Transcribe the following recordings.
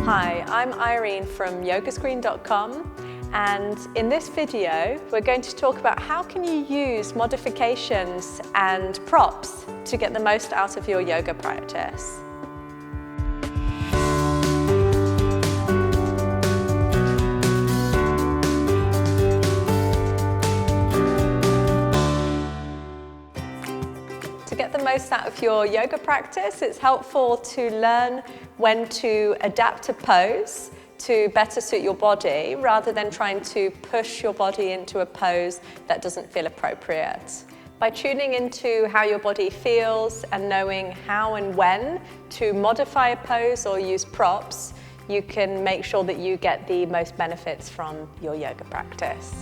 Hi, I'm Irene from yogascreen.com, and in this video we're going to talk about how can you use modifications and props to get the most out of your yoga practice. To get the most out of your yoga practice, it's helpful to learn when to adapt a pose to better suit your body rather than trying to push your body into a pose that doesn't feel appropriate. By tuning into how your body feels and knowing how and when to modify a pose or use props, you can make sure that you get the most benefits from your yoga practice.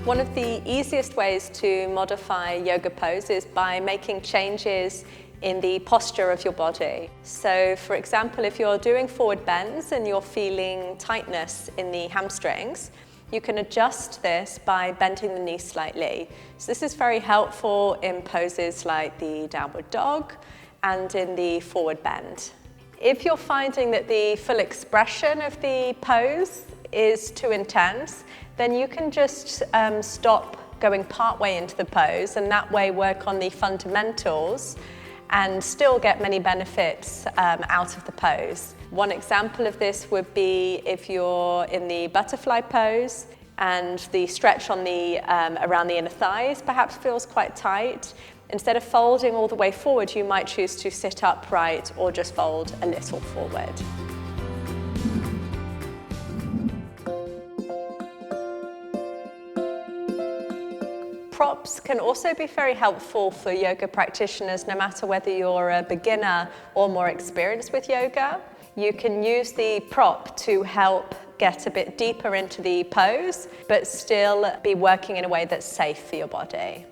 One of the easiest ways to modify yoga pose is by making changes in the posture of your body. So, for example, if you're doing forward bends and you're feeling tightness in the hamstrings, you can adjust this by bending the knee slightly. So this is very helpful in poses like the downward dog and in the forward bend. If you're finding that the full expression of the pose is too intense, then you can just stop going partway into the pose and that way work on the fundamentals and still get many benefits out of the pose. One example of this would be if you're in the butterfly pose and the stretch on the around the inner thighs perhaps feels quite tight. Instead of folding all the way forward, you might choose to sit upright or just fold a little forward. Props can also be very helpful for yoga practitioners, no matter whether you're a beginner or more experienced with yoga. You can use the prop to help get a bit deeper into the pose, but still be working in a way that's safe for your body.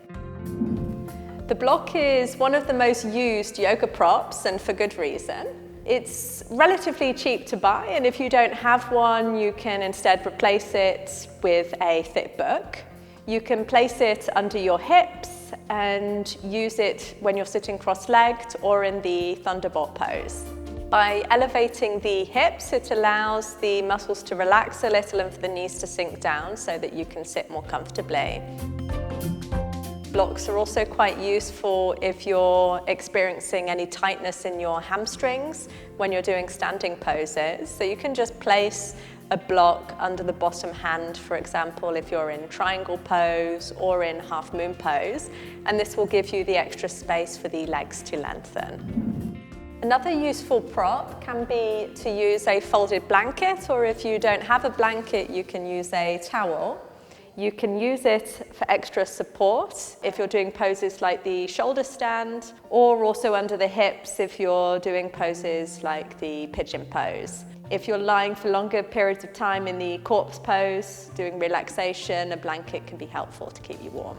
The block is one of the most used yoga props, and for good reason. It's relatively cheap to buy, and if you don't have one, you can instead replace it with a thick book. You can place it under your hips and use it when you're sitting cross-legged or in the thunderbolt pose. By elevating the hips, it allows the muscles to relax a little and for the knees to sink down so that you can sit more comfortably. Blocks are also quite useful if you're experiencing any tightness in your hamstrings when you're doing standing poses. So you can just place a block under the bottom hand, for example, if you're in triangle pose or in half moon pose, and this will give you the extra space for the legs to lengthen. Another useful prop can be to use a folded blanket, or if you don't have a blanket, you can use a towel. You can use it for extra support if you're doing poses like the shoulder stand, or also under the hips if you're doing poses like the pigeon pose. If you're lying for longer periods of time in the corpse pose, doing relaxation, a blanket can be helpful to keep you warm.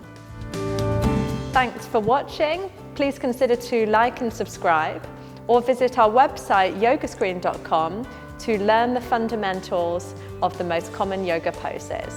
Thanks for watching. Please consider to like and subscribe, or visit our website yogascreen.com to learn the fundamentals of the most common yoga poses.